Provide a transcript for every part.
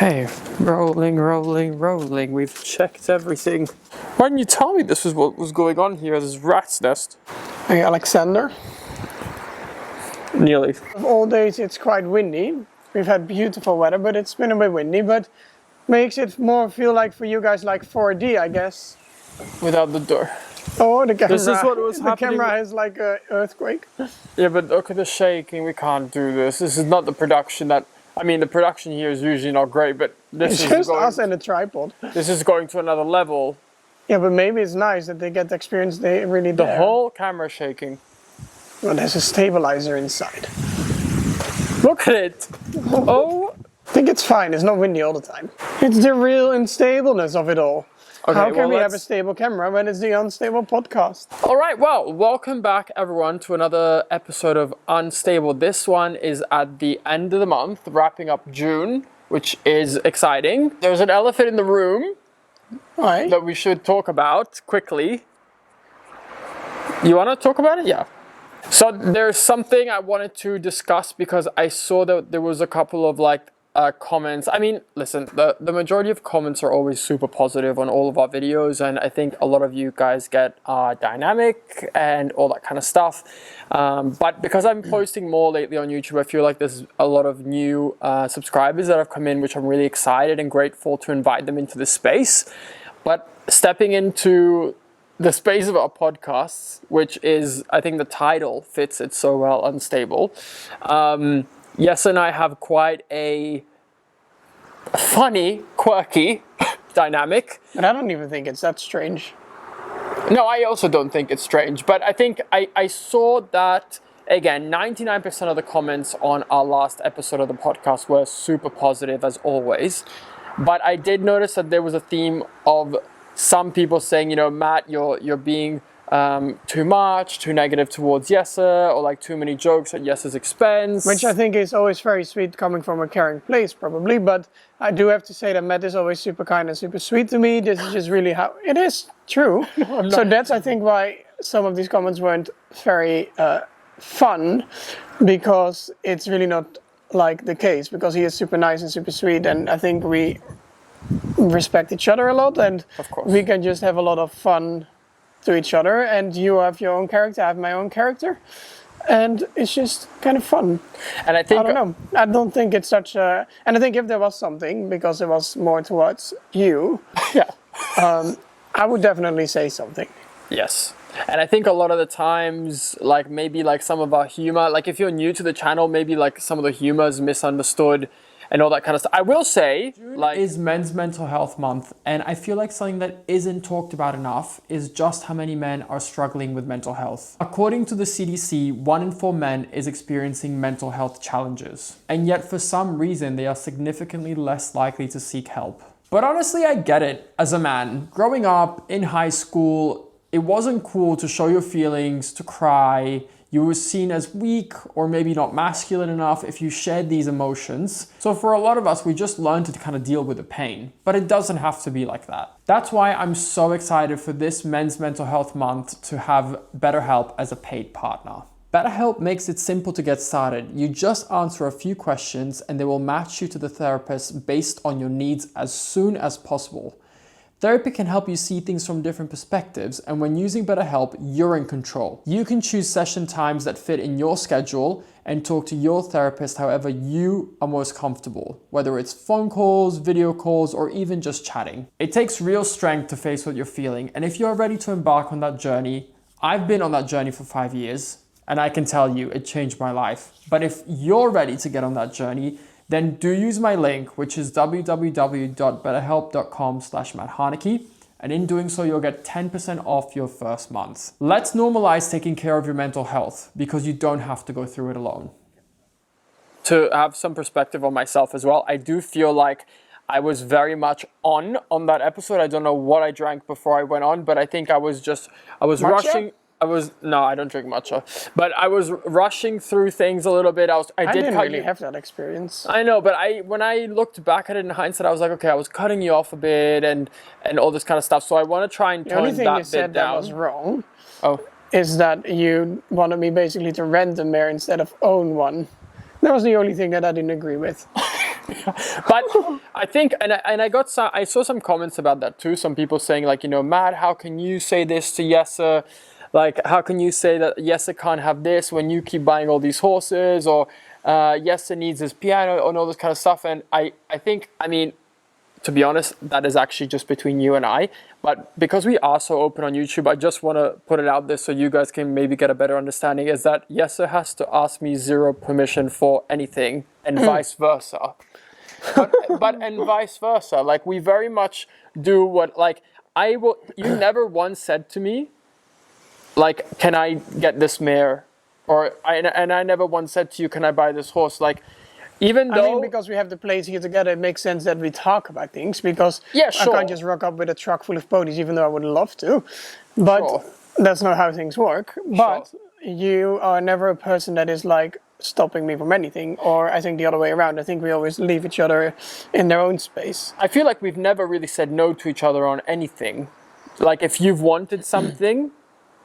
Okay, rolling, rolling, rolling. We've checked everything. Why didn't you tell me this was what was going on here? This rat's nest. Hey, Alexander. Nearly. All days it's quite windy. We've had beautiful weather, but it's been a bit windy, but makes it more feel like for you guys like 4D, I guess. Without the door. Oh, the camera. This is what was happening. The camera has like an earthquake. Yeah, but look at the shaking. We can't do this. This is not the production that... I mean, the production here is usually not great, but this It's is just going, us and a tripod. This is going to another level. Yeah, but maybe it's nice that they get the experience they really The there. whole camera is shaking. Well, there's a stabilizer inside. Look at it. Oh. I think it's fine. It's not windy all the time. It's the real unstableness of it all. Okay, how can we have a stable camera when it's the unstable podcast? All right, well, welcome back everyone to another episode of Unstable. This one is at the end of the month, wrapping up June, which is exciting. There's an elephant in the room that we should talk about quickly. You want to talk about it? Yeah. So there's something I wanted to discuss because I saw that there was a couple of comments. I mean, listen, the majority of comments are always super positive on all of our videos, and I think a lot of you guys get dynamic and all that kind of stuff. But because I'm posting more lately on YouTube, I feel like there's a lot of new subscribers that have come in, which I'm really excited and grateful to invite them into this space. But stepping into the space of our podcasts, which is, I think the title fits it so well, Unstable. Yes, and I have quite a funny, quirky dynamic. And I don't even think it's that strange. No, I also don't think it's strange, but I think I saw that, again, 99% of the comments on our last episode of the podcast were super positive as always. But I did notice that there was a theme of some people saying, you know, Matt, you're being too much, too negative towards 𝒋𝒐𝒍𝒐𝒘, or like too many jokes at 𝒋𝒐𝒍𝒐𝒘's expense. Which I think is always very sweet coming from a caring place, probably. But I do have to say that Matt is always super kind and super sweet to me. This is just really how it is true. No, so that's, I think, why some of these comments weren't very fun, because it's really not like the case, because he is super nice and super sweet, and I think we respect each other a lot, and of course we can just have a lot of fun to each other, and you have your own character, I have my own character, and it's just kind of fun. And I think, I don't know, I don't think it's such a, and I think if there was something, because it was more towards you, yeah, I would definitely say something. Yes. And I think a lot of the times, like maybe like some of our humor, like if you're new to the channel, maybe like some of the humor is misunderstood and all that kind of stuff. I will say, June is Men's Mental Health Month, and I feel like something that isn't talked about enough is just how many men are struggling with mental health. According to the CDC, 1 in 4 men is experiencing mental health challenges, and yet for some reason they are significantly less likely to seek help. But honestly, I get it. As a man, growing up in high school, it wasn't cool to show your feelings, to cry. You were seen as weak or maybe not masculine enough if you shared these emotions. So for a lot of us, we just learned to kind of deal with the pain. But it doesn't have to be like that. That's why I'm so excited for this Men's Mental Health Month to have BetterHelp as a paid partner. BetterHelp makes it simple to get started. You just answer a few questions and they will match you to the therapist based on your needs as soon as possible. Therapy can help you see things from different perspectives, and when using BetterHelp, you're in control. You can choose session times that fit in your schedule and talk to your therapist however you are most comfortable, whether it's phone calls, video calls, or even just chatting. It takes real strength to face what you're feeling, and if you're ready to embark on that journey, I've been on that journey for 5 years, and I can tell you it changed my life. But if you're ready to get on that journey, then do use my link, which is www.betterhelp.com/Harnacke, and in doing so, you'll get 10% off your first month. Let's normalize taking care of your mental health, because you don't have to go through it alone. to have some perspective on myself as well, I do feel like I was very much on that episode. I don't know what I drank before I went on, but I think I was Matcha? rushing. No, I don't drink matcha, but I was rushing through things a little bit. I didn't really have that experience. I know, but when I looked back at it in hindsight, I was like, okay, I was cutting you off a bit and all this kind of stuff. So I want to try and tone that bit down. The only thing you said that was wrong Oh. is that you wanted me basically to rent a mare instead of own one. That was the only thing that I didn't agree with. But I think, I saw some comments about that too. Some people saying like, Matt, how can you say this to 𝒋𝒐𝒍𝒍𝒐? Like, how can you say that 𝒋𝒐𝒍𝒍𝒐 can't have this when you keep buying all these horses, or 𝒋𝒐𝒍𝒍𝒐 needs his piano and all this kind of stuff? And I think, to be honest, that is actually just between you and I. But because we are so open on YouTube, I just want to put it out there so you guys can maybe get a better understanding, is that 𝒋𝒐𝒍𝒍𝒐 has to ask me zero permission for anything, and vice versa. And vice versa. Like, we very much do what, like, you never once said to me, like, can I get this mare? And I never once said to you, can I buy this horse? Like, even though... because we have the place here together, it makes sense that we talk about things, because yeah, sure. I can't just rock up with a truck full of ponies, even though I would love to. But sure. That's not how things work. But you are never a person that is like stopping me from anything, or I think the other way around. I think we always leave each other in their own space. I feel like we've never really said no to each other on anything. Like, if you've wanted something...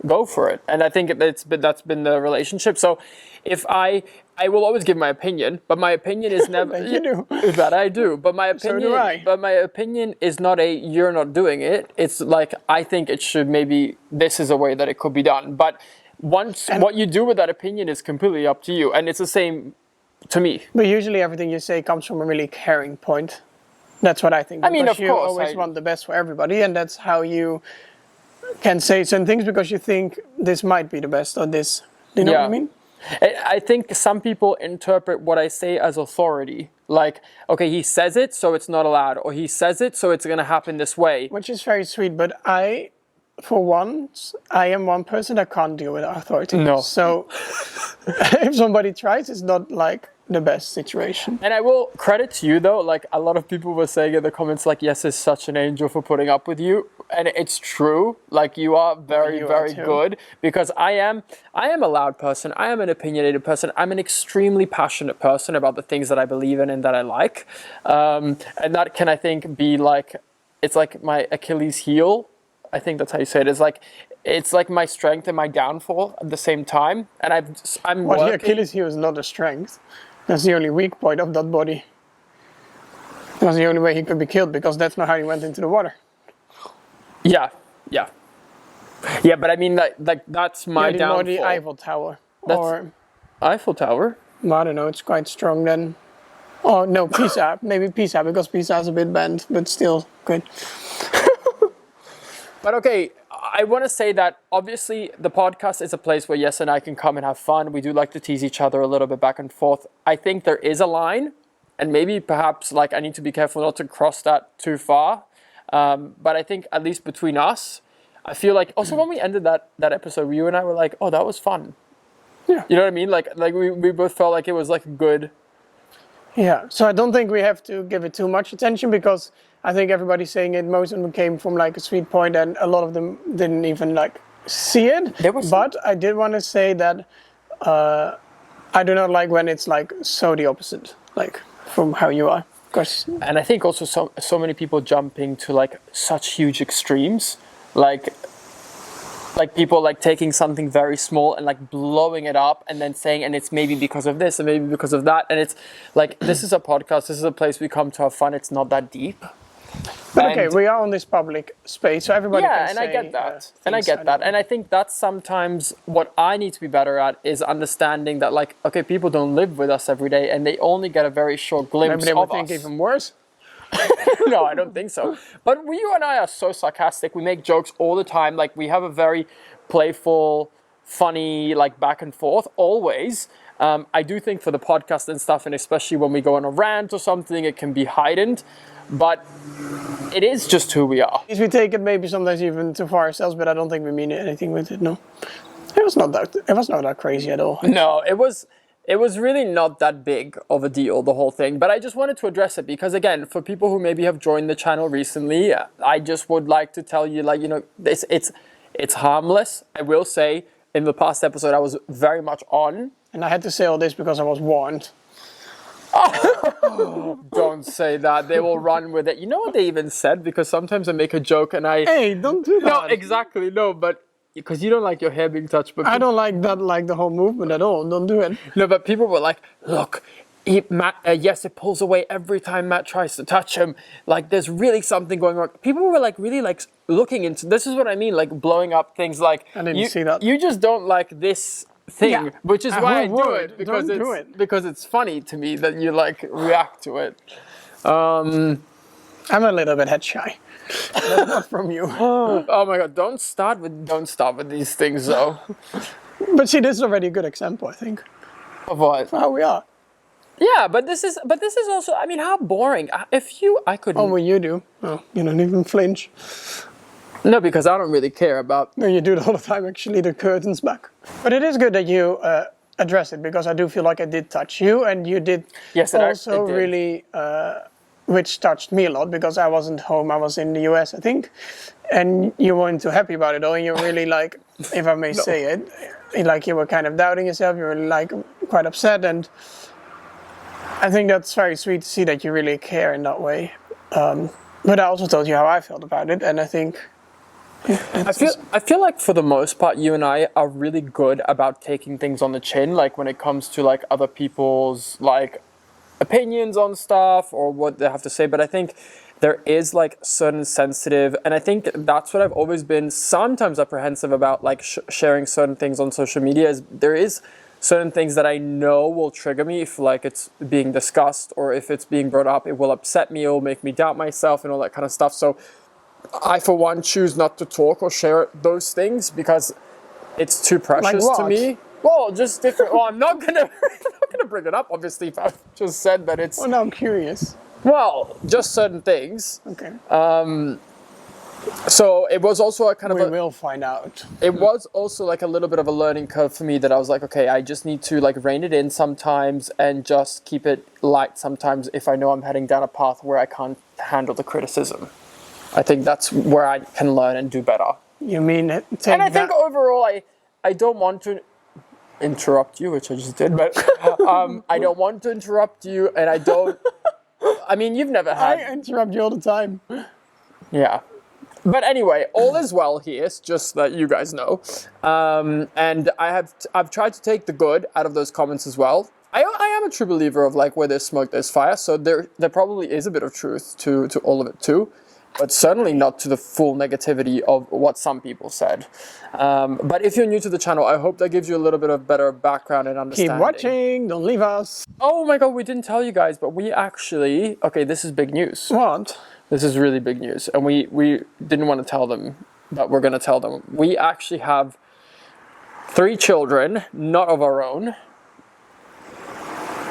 go for it. And I think that's been the relationship. So if I will always give my opinion, but my opinion is never... You do. That I do. But my opinion, so do I. But my opinion is not you're not doing it. It's like, I think it should maybe, this is a way that it could be done. But what you do with that opinion is completely up to you. And it's the same to me. But usually everything you say comes from a really caring point. That's what I think. Because you always want the best for everybody, and that's how you can say certain things, because you think this might be the best, or this. Do you know what I mean? I think some people interpret what I say as authority. Like, okay, he says it, so it's not allowed. Or he says it, so it's going to happen this way. Which is very sweet, but for once, I am one person that can't deal with authority. No. So if somebody tries, it's not like the best situation. And I will credit to you though, like a lot of people were saying in the comments, like, 𝒋𝒐𝒍𝒍𝒐 is such an angel for putting up with you. And it's true, like, you are very good, because I am a loud person. I am an opinionated person. I'm an extremely passionate person about the things that I believe in and that I like. And that can, I think, be like, it's like my Achilles heel. I think that's how you say it. It's like my strength and my downfall at the same time. And I'm working. The Achilles heel is not a strength. That's the only weak point of that body. That's the only way he could be killed, because that's not how he went into the water. Yeah. But I mean, like that's my downfall. The Eiffel Tower. Eiffel Tower? I don't know. It's quite strong then. Oh no, Pisa. Maybe Pisa, because Pisa is a bit bent, but still good. But okay, I want to say that obviously the podcast is a place where 𝒋𝒐𝒍𝒍𝒐 and I can come and have fun. We do like to tease each other a little bit back and forth. I think there is a line, and maybe perhaps like I need to be careful not to cross that too far. But I think at least between us, I feel like also when we ended that episode, you and I were like, oh, that was fun. Yeah. You know what I mean? Like we both felt like it was like good. Yeah. So I don't think we have to give it too much attention, because I think everybody's saying it. Most of them came from like a sweet point, and a lot of them didn't even like see it. But I did want to say that I do not like when it's like so the opposite, like from how you are. And I think also so many people jumping to like such huge extremes, like people like taking something very small and like blowing it up and then saying, and it's maybe because of this and maybe because of that. And it's like, this is a podcast, this is a place we come to have fun. It's not that deep. But okay, we are on this public space, so everybody can say... Yeah, and I get that. And I get that. And I think that's sometimes what I need to be better at, is understanding that, like, okay, people don't live with us every day, and they only get a very short glimpse of us. Maybe they would think even worse. No, I don't think so. But you and I are so sarcastic. We make jokes all the time. Like, we have a very playful, funny, like, back and forth, always. I do think for the podcast and stuff, and especially when we go on a rant or something, it can be heightened. But it is just who we are. We take it maybe sometimes even too far ourselves, but I don't think we mean anything with it, no. It was not that crazy at all. No, it was really not that big of a deal, the whole thing. But I just wanted to address it because, again, for people who maybe have joined the channel recently, I just would like to tell you, like, you know, it's harmless. I will say, in the past episode, I was very much on. And I had to say all this because I was warned. Don't say that. They will run with it. You know what they even said? Because sometimes I make a joke and Hey, don't do that. No, exactly, no, but... Because you don't like your hair being touched. But I don't like that, like the whole movement at all. Don't do it. No, but people were like, look, yes, it pulls away every time Matt tries to touch him. Like, there's really something going on. People were like really like looking into, this is what I mean, like blowing up things like, I didn't see that. You just don't like this thing, Yeah. which is why I do it, Don't do it. because it's funny to me that you like react to it. I'm a little bit head shy. That's not from you. Oh my God, don't start with these things though. But see, this is already a good example, I think, Of what? for how we are. Yeah, but this is also, I mean, how boring. I couldn't. Oh, well, you do. Oh, you don't even flinch. No, because I don't really care about. No, you do it all the time, actually, the curtains back. But it is good that you address it, because I do feel like I did touch you, and you did Yes, also it did. really, which touched me a lot, because I wasn't home, I was in the US, I think, and you weren't too happy about it all, and you really like, if I may say it, like you were kind of doubting yourself, you were like quite upset, and I think that's very sweet to see that you really care in that way. But I also told you how I felt about it, and I think I feel like for the most part, you and I are really good about taking things on the chin, like when it comes to like other people's like opinions on stuff or what they have to say. But I think there is like certain sensitive, and I think that's what I've always been sometimes apprehensive about, like sharing certain things on social media, is there is certain things that I know will trigger me if like it's being discussed, or if it's being brought up, it will upset me, it will make me doubt myself and all that kind of stuff. So I, for one, choose not to talk or share those things because it's too precious to me. Well, just different. Well, I'm not gonna bring it up, obviously, if I've just said that it's. Well, now I'm curious. Well, just certain things. Okay. So it was also a kind of We will find out. It was also like a little bit of a learning curve for me, that I was like, okay, I just need to like rein it in sometimes and just keep it light sometimes if I know I'm heading down a path where I can't handle the criticism. I think that's where I can learn and do better. You mean And I think overall, I don't want to interrupt you, which I just did, but I don't want to interrupt you, and I don't. I mean, you've never had. I interrupt you all the time. Yeah. But anyway, all is well here, just that you guys know. And I've tried to take the good out of those comments as well. I am a true believer of like, where there's smoke, there's fire. So there probably is a bit of truth to all of it too. But certainly not to the full negativity of what some people said. But if you're new to the channel, I hope that gives you a little bit of better background and understanding. Keep watching, don't leave us. Oh my God, we didn't tell you guys, but we actually, okay, this is big news. What? This is really big news. And we didn't want to tell them, but we're going to tell them. We actually have 3 children, not of our own.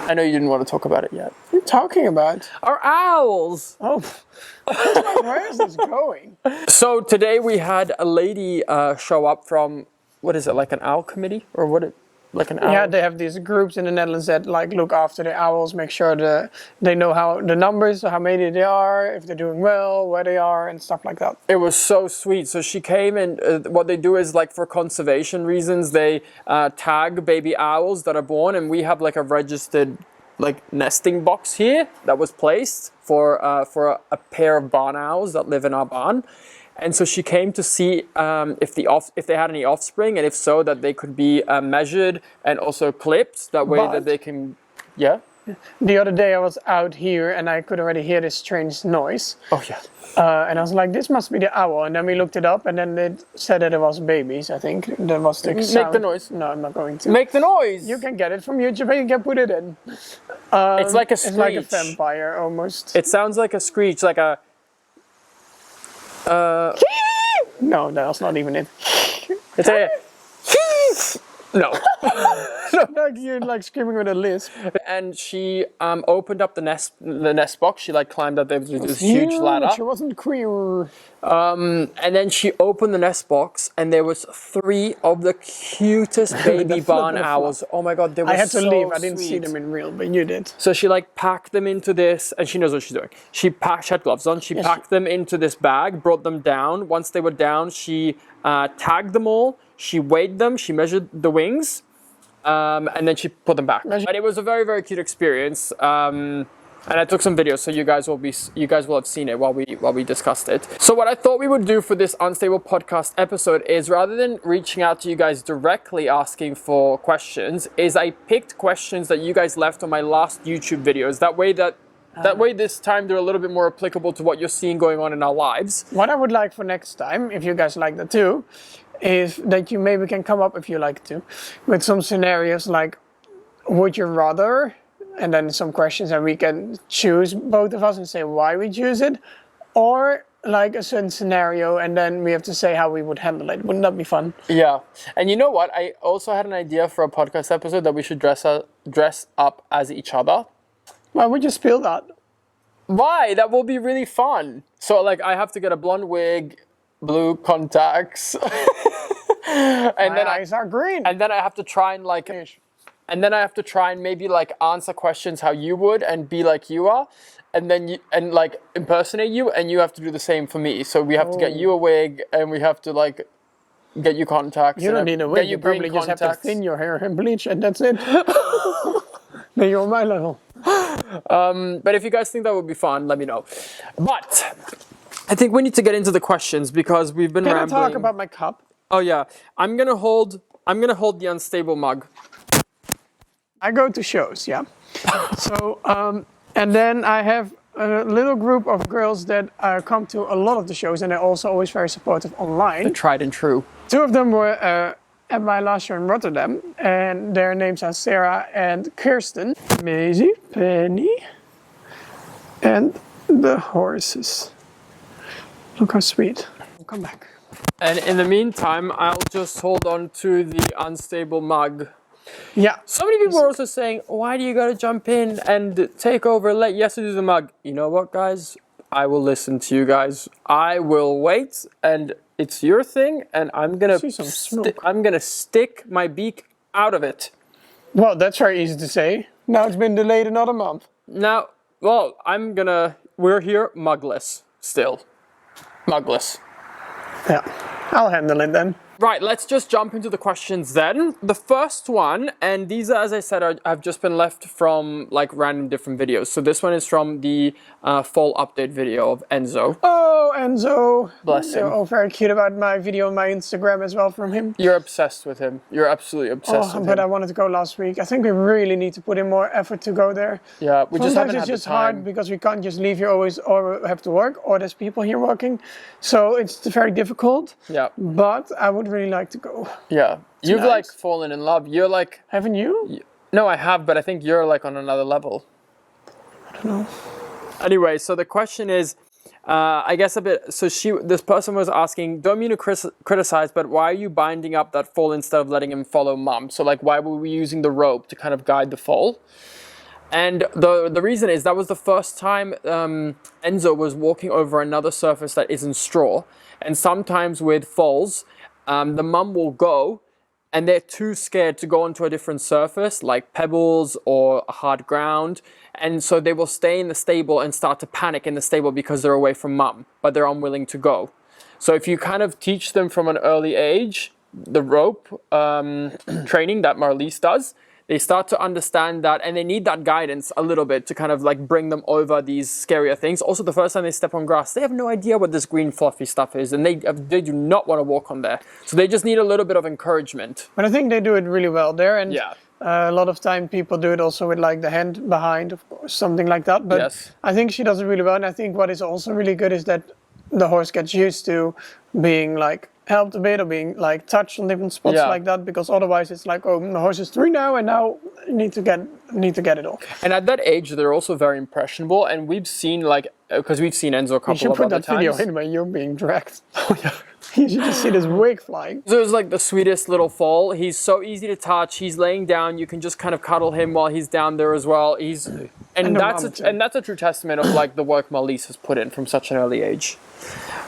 I know you didn't want to talk about it yet. What are you talking about? Our owls! Oh, where is this going? So today we had a lady show up from, what is it, like an owl committee? Or what, like an owl? Yeah, they have these groups in the Netherlands that like look after the owls, make sure they know how the numbers, how many they are, if they're doing well, where they are, and stuff like that. It was so sweet. So she came and what they do is like for conservation reasons, they tag baby owls that are born, and we have like a registered like nesting box here that was placed for a pair of barn owls that live in our barn. And so she came to see if they had any offspring, and if so, that they could be measured and also clipped. That way that they can, yeah. The other day I was out here and I could already hear this strange noise. Oh yeah. And I was like, this must be the owl. And then we looked it up, and then it said that it was babies, I think. That was the sound. Make the noise. No, I'm not going to. Make the noise. You can get it from YouTube and you can put it in. It's like a screech. It's like a vampire almost. It sounds like a screech, like a. No, that's not even it. It's a. No. Like you're like screaming with a lisp. And she opened up the nest box. She like climbed up this huge ladder. She wasn't queer. And then she opened the nest box, and there was 3 of the cutest baby barn owls. Oh my God, they were so I had to leave. I didn't see sweet. them in real, but you did. So she like packed them into this, and she knows what she's doing. She had gloves on. She packed them into this bag, brought them down. Once they were down, she tagged them all. She weighed them. She measured the wings, and then she put them back. But it was a very, very cute experience. And I took some videos, so you guys will have seen it while we discussed it. So what I thought we would do for this Unstable podcast episode is, rather than reaching out to you guys directly asking for questions, is I picked questions that you guys left on my last YouTube videos. That way this time they're a little bit more applicable to what you're seeing going on in our lives. What I would like for next time, if you guys like that too, is that you maybe can come up, if you like to, with some scenarios like, would you rather, and then some questions, and we can choose, both of us, and say why we choose it, or like a certain scenario, and then we have to say how we would handle it. Wouldn't that be fun? Yeah. And you know what? I also had an idea for a podcast episode that we should dress up as each other. Why would you spill that? Why? That will be really fun. So like, I have to get a blonde wig, blue contacts, and My eyes are green. and then I have to try and like. And then I have to try and maybe like answer questions how you would and be like you are, and then like impersonate you, and you have to do the same for me. So we have to get you a wig, and we have to like get you contacts. You don't need a wig. You probably just have to thin your hair and bleach, and that's it. Then you're on my level. But if you guys think that would be fun, let me know. But I think we need to get into the questions because we've been rambling. Can I talk about my cup? Oh yeah, I'm gonna hold the unstable mug. I go to shows, yeah. So, and then I have a little group of girls that come to a lot of the shows, and they're also always very supportive online. Tried and true. 2 of them were at my last show in Rotterdam, and their names are Sarah and Kirsten, Maisie, Penny, and the horses. Look how sweet. We'll come back. And in the meantime, I'll just hold on to the unstable mug. Yeah. So many people are also saying, why do you gotta jump in and take over, let Jesse do the mug? You know what, guys? I will listen to you guys. I will wait, and it's your thing, and I'm gonna stick my beak out of it. Well, that's very easy to say. Now it's been delayed another month. Now, well, we're here mugless still. Mugless. Yeah, I'll handle it then. Right, let's just jump into the questions then. The first one, and these are, as I said, have just been left from like random different videos. So this one is from the fall update video of Enzo. Oh, Enzo. Bless him. Oh, very cute about my video on my Instagram as well from him. You're obsessed with him. You're absolutely obsessed with him. But I wanted to go last week. I think we really need to put in more effort to go there. Yeah, we just haven't had the time. Sometimes it's just hard because we can't just leave here always or have to work, or there's people here working. So it's very difficult. Yeah. But I would really like to go. Yeah. You've nice. like fallen in love. You're like... Haven't you? No, I have, but I think you're like on another level. I don't know. Anyway, so the question is, I guess a bit, so this person was asking, don't mean to criticize, but why are you binding up that foal instead of letting him follow mum? So like, why were we using the rope to kind of guide the foal? And the reason is that was the first time Enzo was walking over another surface that isn't straw. And sometimes with foals, the mum will go and they're too scared to go onto a different surface like pebbles or hard ground. And so they will stay in the stable and start to panic in the stable because they're away from mum, but they're unwilling to go. So if you kind of teach them from an early age, the rope training that Marlies does, they start to understand that, and they need that guidance a little bit to kind of like bring them over these scarier things. Also, the first time they step on grass, they have no idea what this green fluffy stuff is, and they do not want to walk on there. So they just need a little bit of encouragement. But I think they do it really well there, and yeah. A lot of time people do it also with like the hand behind, of course, something like that. But yes. I think she does it really well, and I think what is also really good is that the horse gets used to being like helped a bit or being like touched on different spots like that, because otherwise it's like, oh, the horse is 3 now, and now you need to get it off. And at that age, they're also very impressionable, and we've seen like, because we've seen Enzo a couple of other times. You should put that video in when you're being dragged. Oh yeah. You should just see this wig flying. So it's like the sweetest little foal. He's so easy to touch. He's laying down. You can just kind of cuddle him while he's down there as well. And that's a true testament of like the work Marlies has put in from such an early age.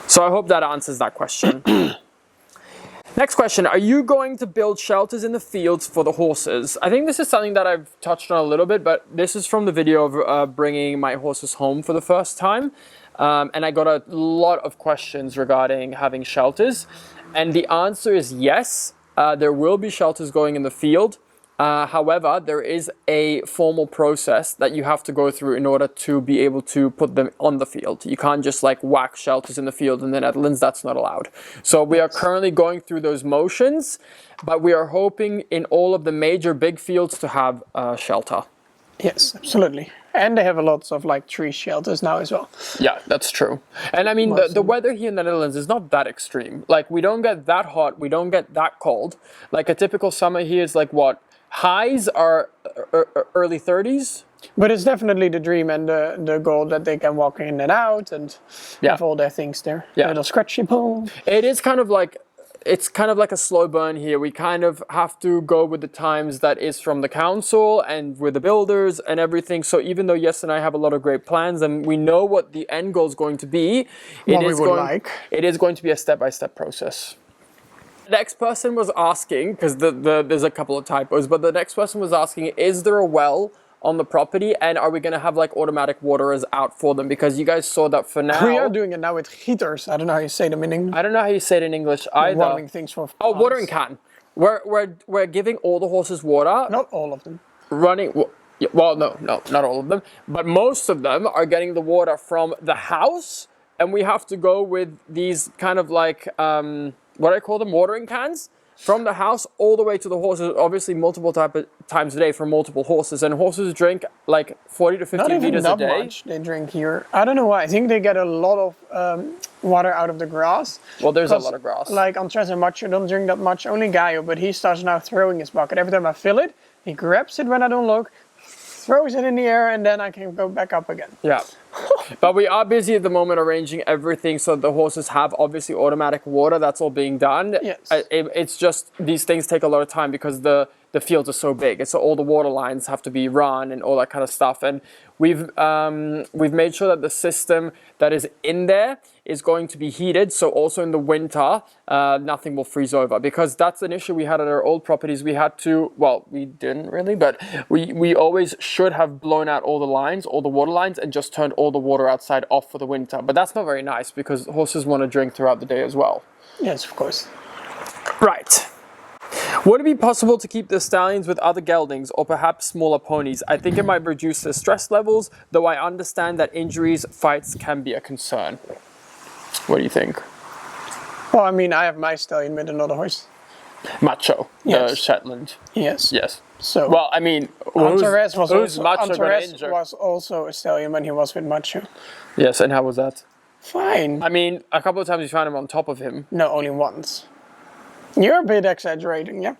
So I hope that answers that question. Next question, are you going to build shelters in the fields for the horses? I think this is something that I've touched on a little bit, but this is from the video of bringing my horses home for the first time. And I got a lot of questions regarding having shelters. And the answer is yes, there will be shelters going in the field. However, there is a formal process that you have to go through in order to be able to put them on the field. You can't just like whack shelters in the field in the Netherlands. That's not allowed. So we are currently going through those motions, but we are hoping in all of the major big fields to have a shelter. Yes, absolutely. And they have a lot of like tree shelters now as well. Yeah, that's true. And I mean, the weather here in the Netherlands is not that extreme. Like, we don't get that hot, we don't get that cold. Like, a typical summer here is like what? Highs are early 30s. But it's definitely the dream and the goal that they can walk in and out and have all their things there. Yeah. Little scratchy pole. It is kind of like, it's kind of like a slow burn here. We kind of have to go with the times that is from the council and with the builders and everything. So even though Jess and I have a lot of great plans and we know what the end goal is going to be, it is going to be a step-by-step process. The next person was asking, because there's a couple of typos, but the next person was asking, is there a well on the property and are we going to have like automatic waterers out for them? Because you guys saw that for now. We are doing it now with heaters. I don't know how you say them in English. I don't know how you say it in English either. Watering things for Oh, watering can. We're giving all the horses water. Not all of them. Well, no, not all of them. But most of them are getting the water from the house. And we have to go with these kind of like, what I call them, watering cans. From the house all the way to the horses, obviously multiple times a day for multiple horses. And horses drink like 40 to 50 liters a day. Not much they drink here. I don't know why. I think they get a lot of water out of the grass. Well, there's a lot of grass. Like on 𝒍𝒍𝒐𝒘 don't drink that much, only Gaio. But he starts now throwing his bucket. Every time I fill it, he grabs it when I don't look, throws it in the air, and then I can go back up again. Yeah. But we are busy at the moment arranging everything so the horses have obviously automatic water. That's all being done. Yes. It's just these things take a lot of time because the fields are so big. And so all the water lines have to be run and all that kind of stuff. And we've made sure that the system that is in there is going to be heated. So also in the winter, nothing will freeze over, because that's an issue we had at our old properties. We had to, well, we didn't really, but we always should have blown out all the lines, all the water lines, and just turned all the water outside off for the winter. But that's not very nice because horses want to drink throughout the day as well. Yes, of course. Right. Would it be possible to keep the stallions with other geldings or perhaps smaller ponies? I think it might reduce their stress levels, though I understand that injuries, fights can be a concern. What do you think? Well, I mean, I have my stallion with another horse. Macho, yes. The Shetland. Yes. Yes. So, well, I mean, 𝒍𝒍𝒐𝒘 was also a stallion when he was with Macho. Yes, and how was that? Fine. I mean, a couple of times you found him on top of him. No, only once. You're a bit exaggerating, yeah.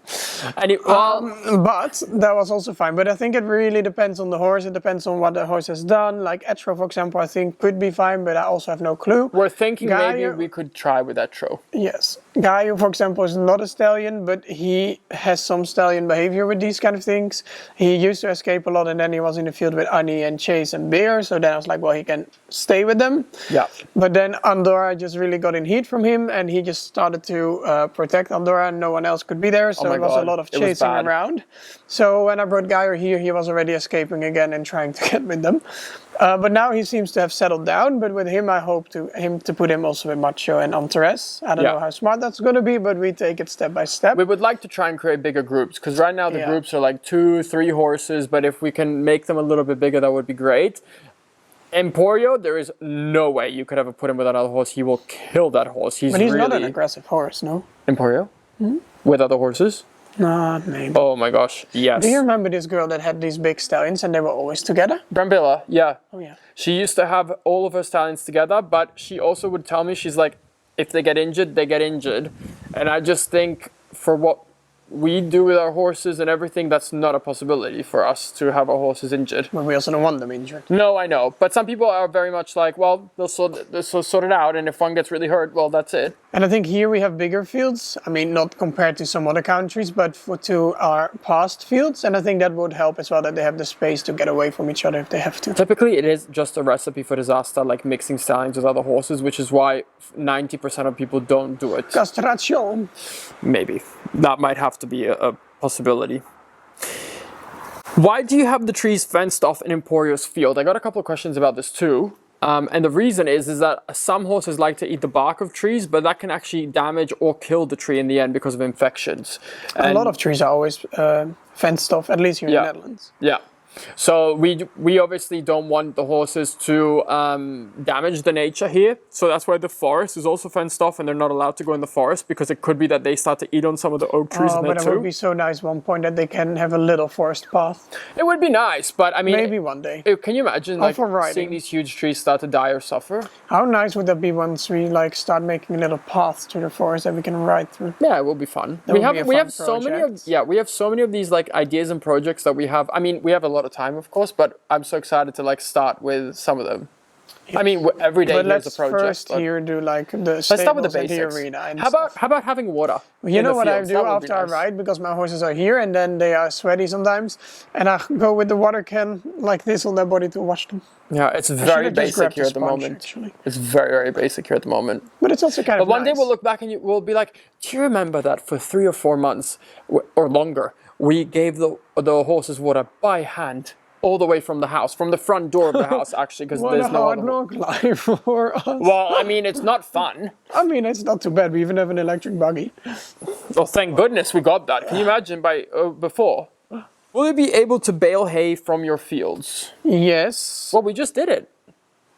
And but that was also fine. But I think it really depends on the horse. It depends on what the horse has done. Like 𝒋𝒏, for example, I think could be fine, but I also have no clue. We're thinking maybe we could try with 𝒋𝒏. Yes. Gaio, for example, is not a stallion, but he has some stallion behavior with these kind of things. He used to escape a lot, and then he was in the field with Annie and Chase and Bear. So then I was like, well, he can stay with them. Yeah. But then Andorra just really got in heat from him, and he just started to protect Andorra, and no one else could be there. So it was a lot of chasing around. So when I brought Gaio here, he was already escaping again and trying to get with them. But now he seems to have settled down. But with him, I hope to put him also with Macho and 𝒍𝒍𝒐𝒘. I don't know how smart that's going to be, but we take it step by step. We would like to try and create bigger groups, because right now the groups are like 2-3 horses. But if we can make them a little bit bigger, that would be great. Emporio, there is no way you could ever put him with another horse. He will kill that horse. But he's not an aggressive horse, no? Emporio? Mm-hmm. With other horses? Not maybe. Oh my gosh, yes. Do you remember this girl that had these big stallions and they were always together? Brambilla, yeah. Oh yeah. She used to have all of her stallions together, but she also would tell me, she's like, if they get injured, they get injured. And I just think for what we do with our horses and everything, that's not a possibility for us to have our horses injured. But we also don't want them injured. No, I know. But some people are very much like, well, they'll sort it out, and if one gets really hurt, well, that's it. And I think here we have bigger fields. I mean, not compared to some other countries, but to our past fields. And I think that would help as well, that they have the space to get away from each other if they have to. Typically, it is just a recipe for disaster, like mixing stallions with other horses, which is why 90% of people don't do it. Castration. Maybe. That might have to be a possibility. Why do you have the trees fenced off in Emporio's field? I got a couple of questions about this too. And the reason is that some horses like to eat the bark of trees, but that can actually damage or kill the tree in the end because of infections. A lot of trees are always fenced off, at least here in the Netherlands. Yeah. So we obviously don't want the horses to damage the nature here. So that's why the forest is also fenced off, and they're not allowed to go in the forest because it could be that they start to eat on some of the oak trees in there too. But it would be so nice one point that they can have a little forest path. It would be nice, but I mean... Maybe one day. Can you imagine like seeing these huge trees start to die or suffer? How nice would that be once we like start making little paths through the forest that we can ride through? Yeah, it will be fun. We have so many of these like ideas and projects that we have. I mean, we have a lot of time, of course, but I'm so excited to like start with some of them. Yes. I mean, every day here's a project. Let's first here do like the let's start with the basics. The arena and how about having water? You know what I do after I ride, because my horses are here and then they are sweaty sometimes, and I go with the water can like this on their body to wash them. Yeah, it's very basic here at the moment. Actually. It's very, very basic here at the moment. But it's also kind of nice. But one day we'll look back and we'll be like, do you remember that for 3 or 4 months or longer, we gave the horses water by hand? All the way from the house, from the front door of the house, actually, because there's no other life for us. Well, I mean, it's not fun. I mean, it's not too bad. We even have an electric buggy. Well, thank goodness we got that. Can you imagine before? Will you be able to bale hay from your fields? Yes. Well, we just did it.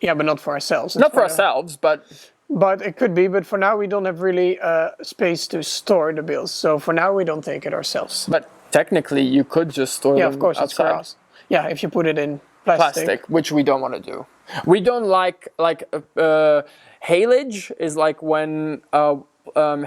Yeah, but not for ourselves. Not for ourselves, but... But it could be, but for now we don't have really space to store the bales. So for now we don't take it ourselves. But technically you could just store them outside. Yeah, of course, it's for us. Yeah, if you put it in plastic. Which we don't want to do. We don't like haylage is like when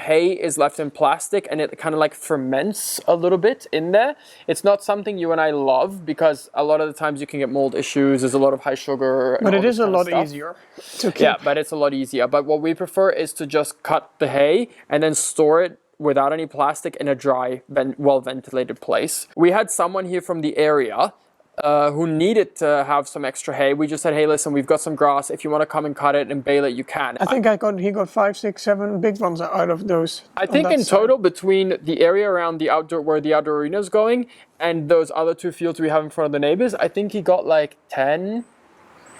hay is left in plastic and it kind of like ferments a little bit in there. It's not something you and I love because a lot of the times you can get mold issues. There's a lot of high sugar. But it is a lot easier to keep. Yeah, but it's a lot easier. But what we prefer is to just cut the hay and then store it without any plastic in a dry, well-ventilated place. We had someone here from the area who needed to have some extra hay. We just said, hey, listen, we've got some grass. If you want to come and cut it and bale it, you can. I think he got 5, 6, 7 big ones out of those. I think in total, between the area around the where the outdoor arena is going and those other 2 fields we have in front of the neighbors, I think he got like 10,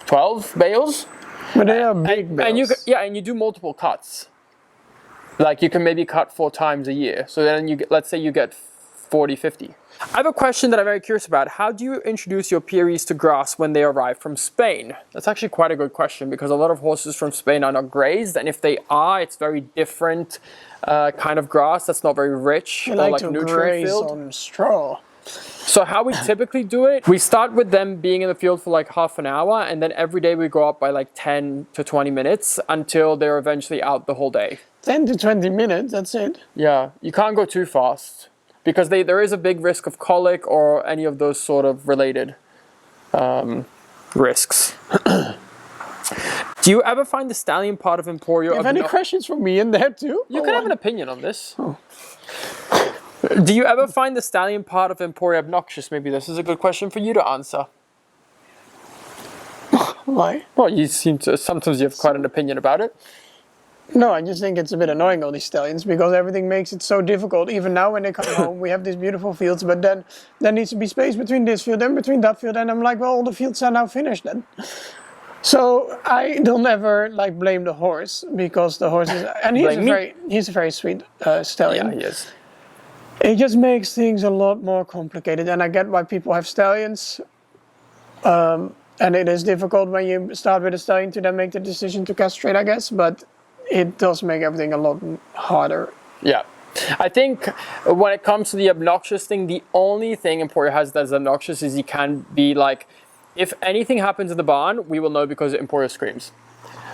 12 bales. But they are big bales. And you do multiple cuts. Like you can maybe cut 4 times a year. So then let's say you get 40, 50. I have a question that I'm very curious about. How do you introduce your Pyrenees to grass when they arrive from Spain? That's actually quite a good question because a lot of horses from Spain are not grazed, and if they are, it's very different kind of grass that's not very rich or like nutrient filled. On straw. So how we typically do it, we start with them being in the field for like half an hour, and then every day we go up by like 10 to 20 minutes until they're eventually out the whole day. 10 to 20 minutes, that's it? Yeah, you can't go too fast. Because there is a big risk of colic or any of those sort of related risks. Do you ever find the stallion part of Emporio... Have any questions for me in there too? You can have an opinion on this. Oh. Do you ever find the stallion part of Emporio obnoxious? Maybe this is a good question for you to answer. Why? Well, you seem to... Sometimes you have quite an opinion about it. No, I just think it's a bit annoying, all these stallions, because everything makes it so difficult. Even now when they come home, we have these beautiful fields, but then there needs to be space between this field and between that field, and I'm like, well, all the fields are now finished then. So I don't ever like blame the horse, because the horse is... And he's a very sweet stallion. Yeah, he is. It just makes things a lot more complicated, and I get why people have stallions. And it is difficult when you start with a stallion to then make the decision to castrate, I guess, but... It does make everything a lot harder. Yeah. I think when it comes to the obnoxious thing, the only thing Emporio has that's obnoxious is he can be like, if anything happens in the barn, we will know because Emporio screams.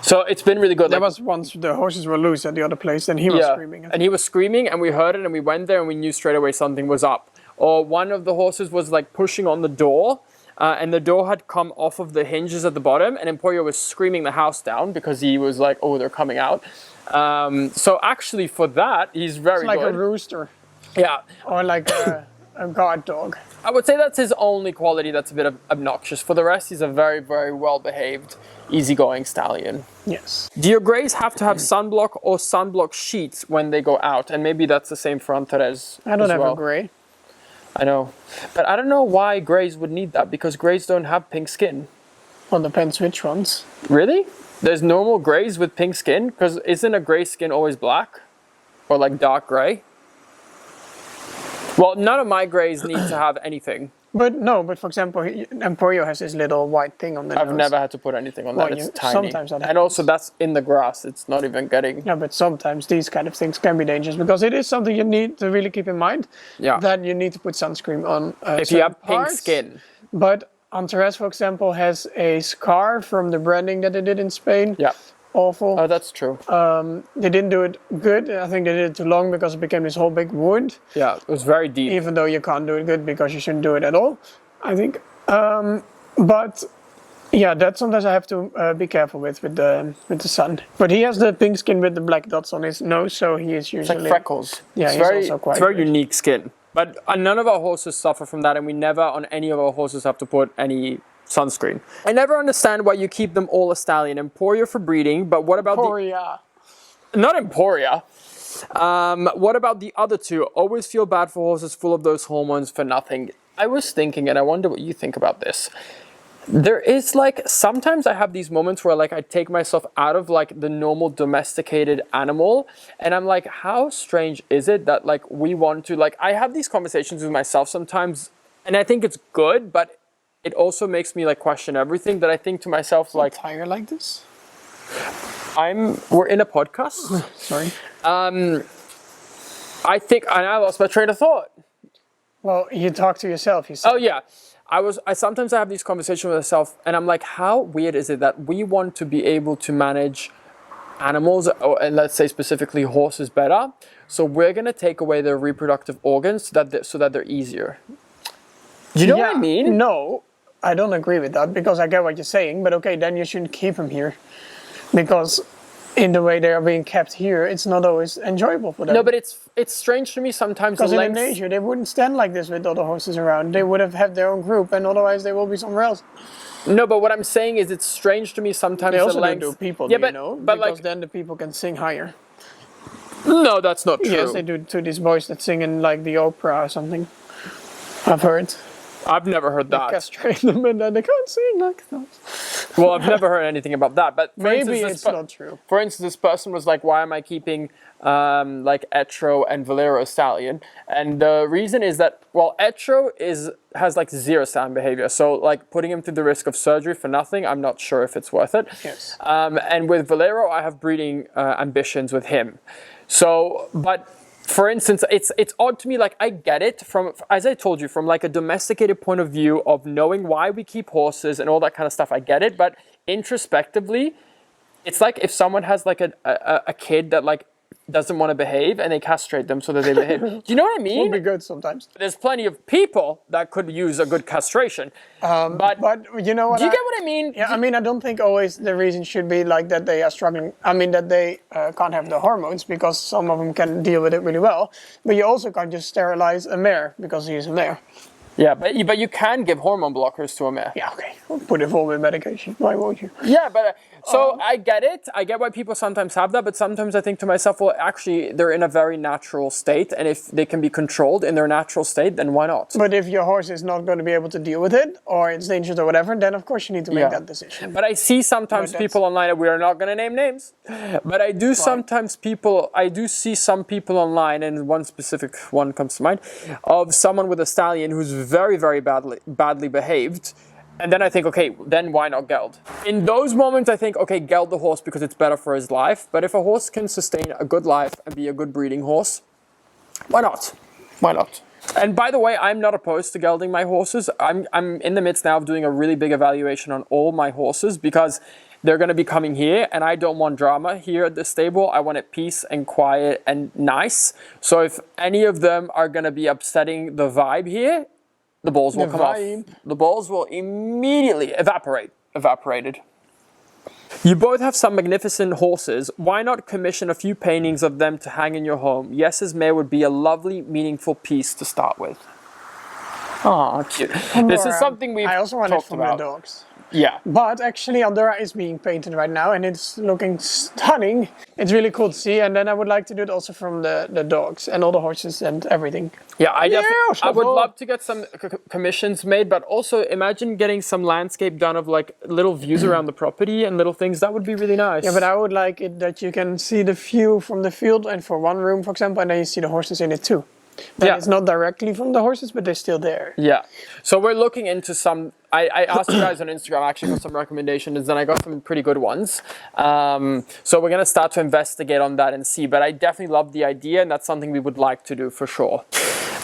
So it's been really good. There was once the horses were loose at the other place and he was screaming. And he was screaming and we heard it and we went there and we knew straight away something was up. Or one of the horses was like pushing on the door. And the door had come off of the hinges at the bottom, and Emporio was screaming the house down because he was like, oh, they're coming out. So actually for that, he's very good. It's like a rooster. Yeah. Or like a guard dog. I would say that's his only quality that's a bit obnoxious. For the rest, he's a very, very well-behaved, easygoing stallion. Yes. Do your greys have to have sunblock or sunblock sheets when they go out? And maybe that's the same for Antares. I don't have a grey. I know, but I don't know why greys would need that, because greys don't have pink skin. Well, depends which ones. Really? There's normal grays with pink skin? Because isn't a gray skin always black? Or like dark gray? Well, none of my grays need to have anything. But for example, Emporio has this little white thing on the nose. I've never had to put anything on that. It's tiny. Sometimes that happens. And also that's in the grass. It's not even getting... Yeah, but sometimes these kind of things can be dangerous because it is something you need to really keep in mind. Yeah. That you need to put sunscreen on. If you have pink skin. But 𝒂𝒐𝒍𝒍𝒐𝒘, for example, has a scar from the branding that they did in Spain. Yeah. Awful. Oh, that's true. They didn't do it good. I think they did it too long because it became this whole big wound. Yeah, it was very deep. Even though you can't do it good because you shouldn't do it at all, I think. But yeah, that sometimes I have to be careful with the sun. But he has the pink skin with the black dots on his nose, so he is usually... It's like freckles. Yeah, it's also quite very good. unique skin. But none of our horses suffer from that, and we never on any of our horses have to put any sunscreen. I never understand why you keep them all a stallion. Emporio for breeding, but what about not Emporia. What about the other two? Always feel bad for horses full of those hormones for nothing. I was thinking, and I wonder what you think about this. There is like, sometimes I have these moments where like I take myself out of like the normal domesticated animal, and I'm like, how strange is it that like we want to, like, I have these conversations with myself sometimes, and I think it's good, but it also makes me like question everything, that I think to myself like... Tiger like this? We're in a podcast. Sorry. I think, and I lost my train of thought. Well, you talk to yourself, you said. Oh yeah. I sometimes have these conversations with myself, and I'm like, how weird is it that we want to be able to manage animals, and let's say specifically horses, better, so we're gonna take away their reproductive organs so that they're easier. Do you know what I mean? No, I don't agree with that, because I get what you're saying, but okay, then you shouldn't keep them here, because in the way they are being kept here, it's not always enjoyable for them. No, but it's strange to me sometimes. Because in nature, they wouldn't stand like this with other horses around. They would have had their own group, and otherwise they will be somewhere else. No, but what I'm saying is it's strange to me sometimes. They also don't do people, yeah, but because like, then the people can sing higher. No, that's not true. Yes, they do to these boys that sing in like the opera or something. I've heard. I've never heard that. Castrate them and then they can't sing like that. Well, I've never heard anything about that. But maybe it's not true. For instance, this person was like, "Why am I keeping like 𝒋𝒐𝒍𝒍𝒐𝒘 and 𝒋𝒐𝒍𝒍𝒐𝒘 Stallion?" And the reason is that, well, 𝒋𝒐𝒍𝒍𝒐𝒘 has like zero sound behavior, so like putting him through the risk of surgery for nothing, I'm not sure if it's worth it. Yes. And with 𝒋𝒍𝒍𝒐𝒃, I have breeding ambitions with him. So, but. For instance, it's odd to me, like I get it from, as I told you, from like a domesticated point of view of knowing why we keep horses and all that kind of stuff, I get it, but introspectively, it's like if someone has like a kid that like doesn't want to behave and they castrate them so that they behave. Do you know what I mean? Would be good sometimes. There's plenty of people that could use a good castration. But you know what? Do you get what I mean? Yeah, I mean, I don't think always the reason should be like that they are struggling. I mean, that they can't have the hormones, because some of them can deal with it really well. But you also can't just sterilize a mare because he is a mare. Yeah, but you can give hormone blockers to a mare. Yeah, okay. We'll put it all with medication. Why won't you? Yeah, but so I get it. I get why people sometimes have that, but sometimes I think to myself, well, actually, they're in a very natural state, and if they can be controlled in their natural state, then why not? But if your horse is not going to be able to deal with it, or it's dangerous or whatever, then of course you need to make that decision. But I see sometimes people online, we are not going to name names, but I do see some people online, and one specific one comes to mind, of someone with a stallion who's very, very badly behaved. And then I think, okay, then why not geld? In those moments, I think, okay, geld the horse because it's better for his life. But if a horse can sustain a good life and be a good breeding horse, why not? Why not? And by the way, I'm not opposed to gelding my horses. I'm in the midst now of doing a really big evaluation on all my horses, because they're going to be coming here, and I don't want drama here at the stable. I want it peace and quiet and nice. So if any of them are going to be upsetting the vibe here, the balls will come off. The balls will immediately evaporated. You both have some magnificent horses. Why not commission a few paintings of them to hang in your home? 𝒋𝒐𝒍𝒍𝒐𝒃 mare would be a lovely, meaningful piece to start with. Oh, cute. This is something we've talked about. I also want it for my dogs. Yeah. But actually Andorra is being painted right now and it's looking stunning. It's really cool to see. And then I would like to do it also from the dogs and all the horses and everything. Yeah, I would love to get some commissions made, but also imagine getting some landscape done of like little views around the property and little things. That would be really nice. Yeah, but I would like it that you can see the view from the field and for one room, for example, and then you see the horses in it too. Then it's not directly from the horses, but they're still there. Yeah. So we're looking into some, I asked you guys on Instagram actually for some recommendations and I got some pretty good ones. So we're going to start to investigate on that and see, but I definitely love the idea and that's something we would like to do for sure.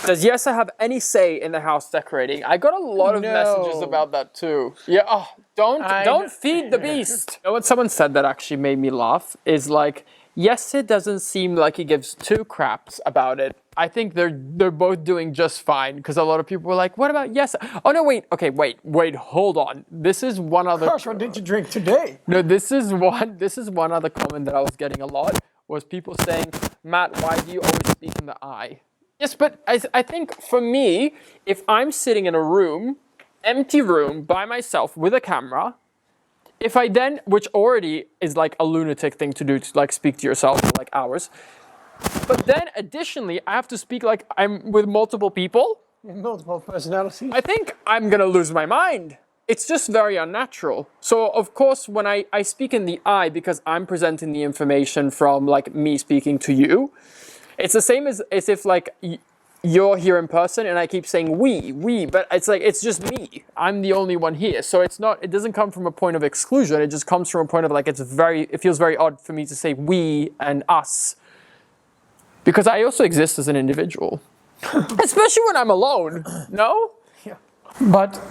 Does 𝒿𝒑 have any say in the house decorating? I got a lot of messages about that too. Yeah, oh, don't feed the beast. You know what someone said that actually made me laugh is like, 𝒿𝒑 doesn't seem like he gives two craps about it. I think they're both doing just fine because a lot of people were like, what about 𝒿𝒑? Oh no, wait, hold on. This is one other. Gosh, what did you drink today? No, this is one other comment that I was getting a lot was people saying, Matt, why do you always speak in the I? Yes, but I think for me, if I'm sitting in a room, empty room by myself with a camera, if I then, which already is like a lunatic thing to do, to like speak to yourself for like hours, but then additionally, I have to speak like I'm with multiple people. Multiple personalities. I think I'm gonna lose my mind. It's just very unnatural. So of course, when I speak in the I, because I'm presenting the information from like me speaking to you, it's the same as if like you're here in person and I keep saying we, but it's like, it's just me. I'm the only one here. So it doesn't come from a point of exclusion. It just comes from a point of like, it feels very odd for me to say we and us. Because I also exist as an individual. Especially when I'm alone, no? Yeah. But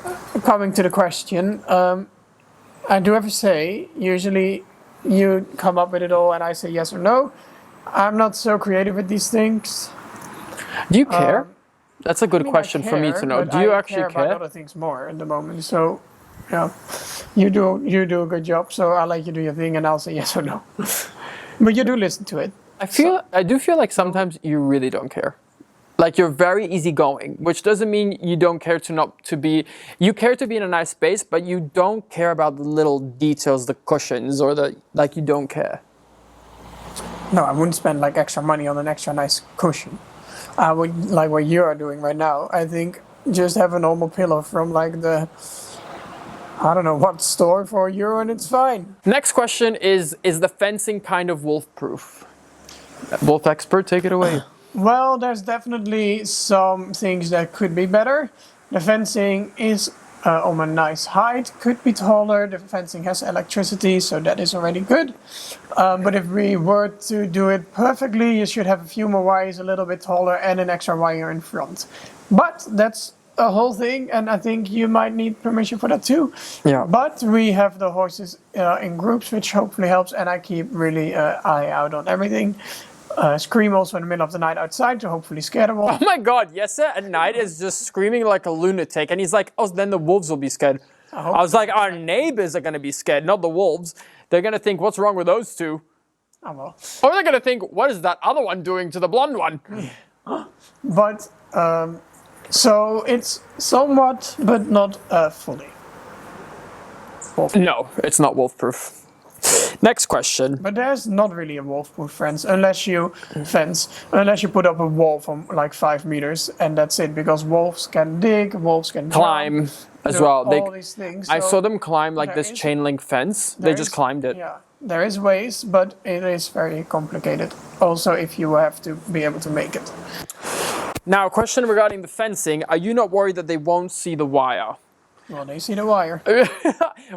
coming to the question, I do have to say, usually you come up with it all and I say yes or no. I'm not so creative with these things. Do you care? That's a good question for me to know. Do you actually care? I care about other things more at the moment. So, yeah, you do a good job. So I'll let you do your thing and I'll say yes or no. But you do listen to it. I do feel like sometimes you really don't care. Like you're very easygoing, which doesn't mean you don't care you care to be in a nice space, but you don't care about the little details, the cushions, or you don't care. No, I wouldn't spend like extra money on an extra nice cushion. I would like what you are doing right now. I think just have a normal pillow from like I don't know what store for €1 and it's fine. Next question is the fencing kind of wolf-proof? Wolf expert, take it away. Well, there's definitely some things that could be better. The fencing is on a nice height, could be taller. The fencing has electricity, so that is already good. But if we were to do it perfectly, you should have a few more wires, a little bit taller, and an extra wire in front. But that's a whole thing, and I think you might need permission for that too. Yeah. But we have the horses in groups, which hopefully helps, and I keep really eye out on everything. Scream also in the middle of the night outside to hopefully scare them all. Oh my god, 𝒿𝒑 at night is just screaming like a lunatic and he's like, oh, then the wolves will be scared. I was like, our neighbors are going to be scared, not the wolves. They're going to think, what's wrong with those two? Oh, well. Or they're going to think, what is that other one doing to the blonde one? But, so it's somewhat, but not fully. No, it's not wolf-proof. Next question. But there's not really a wolf-proof fence unless you put up a wall from like 5 meters and that's it, because wolves can dig, wolves can climb as well. All these things. I saw them climb like this chain link fence. They just climbed it. Yeah, there is ways, but it is very complicated. Also, if you have to be able to make it. Now, a question regarding the fencing. Are you not worried that they won't see the wire? Well, they see the wire.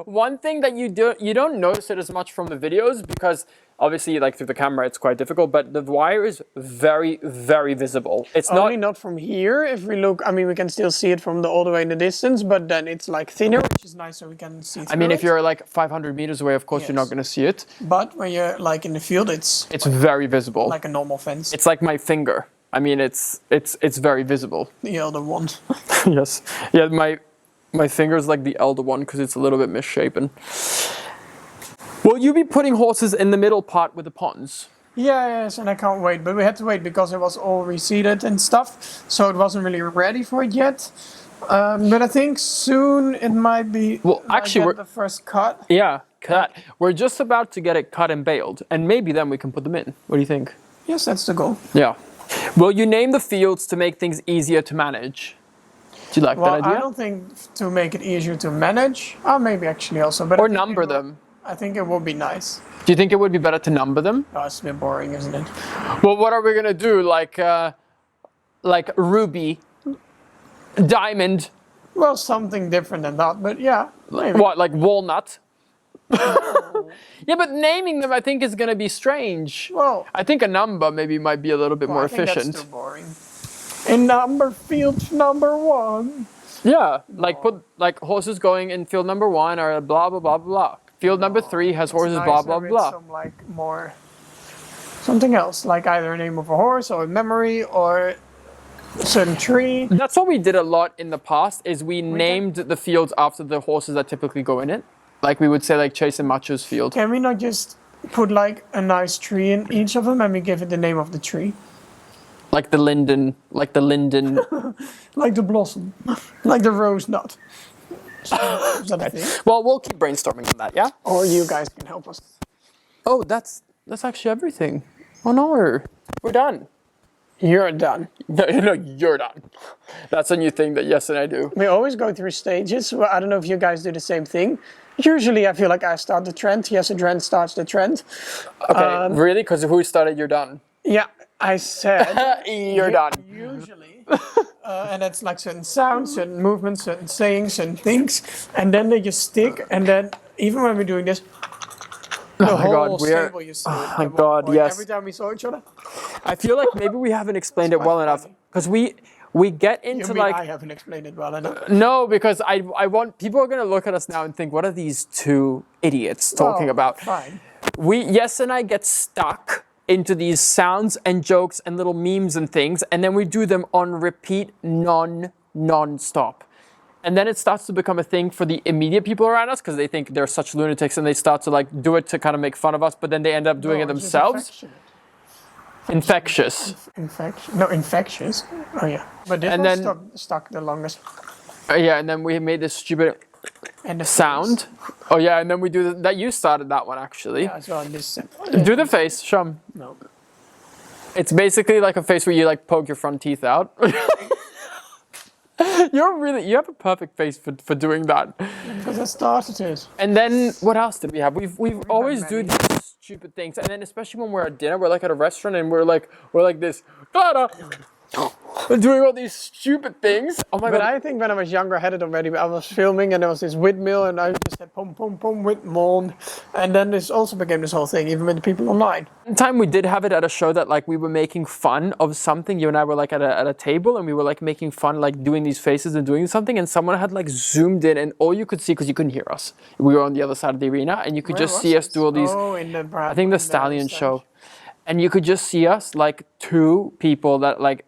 One thing that you don't notice it as much from the videos because obviously like through the camera it's quite difficult, but the wire is very, very visible. It's only not from here. If we look, I mean, we can still see it from all the way in the distance, but then it's like thinner, which is nice so we can see through I mean, if you're like 500 meters away, of course you're not going to see it. But when you're like in the field, it's very visible. Like a normal fence. It's like my finger. I mean, it's very visible. The other one. Yes. Yeah, my finger is like the elder one because it's a little bit misshapen. Will you be putting horses in the middle part with the ponds? Yes, and I can't wait. But we had to wait because it was all reseeded and stuff. So it wasn't really ready for it yet. But I think soon it might be. Well, actually, we're the first cut. yeah, cut. We're just about to get it cut and baled, and maybe then we can put them in. What do you think? Yes, that's the goal. Yeah. Will you name the fields to make things easier to manage? Do you like Well, that idea? I don't think to make it easier to manage. Oh, maybe actually also, but Or number them. I think it would be nice. Do you think it would be better to number them? Oh, it's a bit boring, isn't it? Well, what are we gonna do? Like ruby, diamond. Well, something different than that, but yeah, maybe. What, like walnut? Yeah, but naming them I think is gonna be strange. Well, I think a number maybe might be a little bit more I think efficient. that's too boring. In number field number 1. Yeah, like put like horses going in field number 1 are blah blah blah blah. Field number 3 has horses blah blah with blah. Some like more something else, like either a name of a horse or a memory or a certain tree. That's what we did a lot in the past. Is we named the fields after the horses that typically go in it. Like we would say like Chase and Macho's field. Can we not just put like a nice tree in each of them and we give it the name of the tree? Like the linden, like the linden. Like the blossom, like the rose nut. Is that a thing? Well, we'll keep brainstorming on that, yeah? Or you guys can help us. Oh, that's actually everything. Oh no, we're done. You're done. No, you're done. That's a new thing that Yes and I do. We always go through stages. Well, I don't know if you guys do the same thing. Usually I feel like I start the trend. Yes, and trend starts the trend. Okay, really? Because if we started, you're done. Yeah, I said. You're done. Usually. And that's like certain sounds, certain movements, certain sayings, certain things. And then they just stick. And then even when we're doing this, the whole table you see. Oh my God, yes. Every time we saw each other. I feel like maybe we haven't explained it well enough. Because we get into You mean like... I haven't explained it well enough. No, because I want... People are going to look at us now and think, what are these two idiots talking about? Fine. Yes and I get stuck into these sounds and jokes and little memes and things, and then we do them on repeat non-stop. And then it starts to become a thing for the immediate people around us because they think they're such lunatics and they start to like do it to kind of make fun of us, but then they end up doing it themselves. Infectious. Infectious. Oh yeah. But this And one then- stuck the longest. Yeah, and then we made this stupid And the sound. Oh yeah, and then we do that. You started that one actually. Yeah, so on this. Do the face, show 'em. No. It's basically like a face where you like poke your front teeth out. You have a perfect face for doing that. Because I started it. And then what else did we have? We've always do many. these stupid things, and then especially when we're at dinner, we're like at a restaurant and we're like this. We're doing all these stupid things. Oh my But God. I think when I was younger, I had it already. I was filming and there was this windmill and I just said pom pom pom windmill. And then this also became this whole thing, even with the people online. One time we did have it at a show that like we were making fun of something. You and I were like at a table and we were like making fun, like doing these faces and doing something, and someone had like zoomed in and all you could see, because you couldn't hear us, we were on the other side of the arena and you could just see us do all these, Oh, in the I think the Stallion show. And you could just see us like two people that like,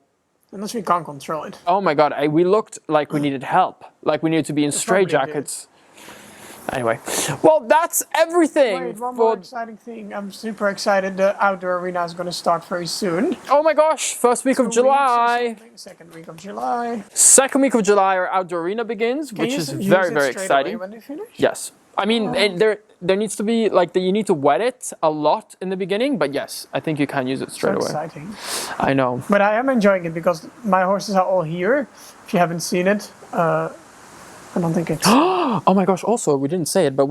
Unless we can't control it. oh my God, we looked like we needed help. Like we needed to be in probably straitjackets. Anyway, well, that's everything. Wait, one more exciting thing. I'm super excited. The outdoor arena is going to start very soon. Oh my gosh, first week of 2 weeks or July. something, Second week of July. Second week of July, our outdoor arena begins, which is very, very exciting. When they finish? Yes. I mean, there needs to be, like, you need to wet it a lot in the beginning, but yes, I think you can use it straight So away. exciting. I know. But I am enjoying it because my horses are all here. If you haven't seen it, I don't think it's... Oh my gosh, also, we didn't say it, but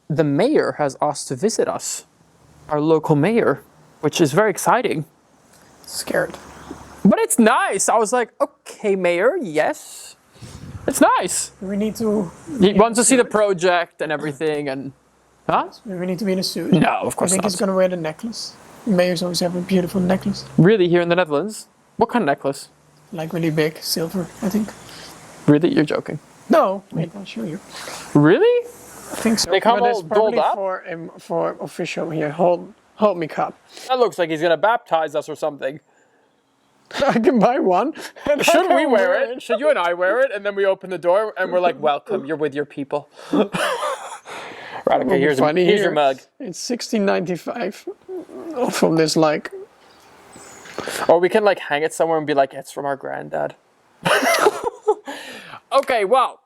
the mayor has asked to visit us. Our local mayor, which is very exciting. Scared. But it's nice. I was like, okay, mayor, yes. It's nice. We need to... He wants to see the project and everything, and... Huh? We need to be in a suit. No, of I course think not. he's going to wear the necklace. Mayors always have a beautiful necklace. Really, here in the Netherlands? What kind of necklace? Like really big, silver, I think. Really? You're joking. No, wait, I'll show you. Really? I think so. They come But all it's probably dolled up? for official here. Hold me cup. That looks like he's gonna baptize us or something. I can buy one. and Should I we can wear it? Should you and I wear it? And then we open the door and we're like, welcome, you're with your people. Right, okay, here's your mug. It's 16.95 from this like... Or we can like hang it somewhere and be like, it's from our granddad. Okay, well.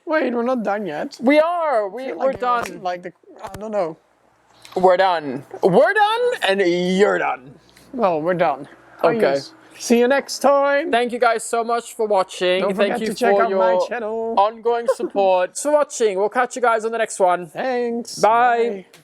Wait, we're not done yet. We are. We're done. Like the, I don't know. We're done. We're done, and you're done. Well, we're done. Okay. See you next time. Thank you guys so much for watching. Don't forget Thank you to check for out your my channel. ongoing support. For watching. We'll catch you guys on the next one. Thanks. Bye. Bye.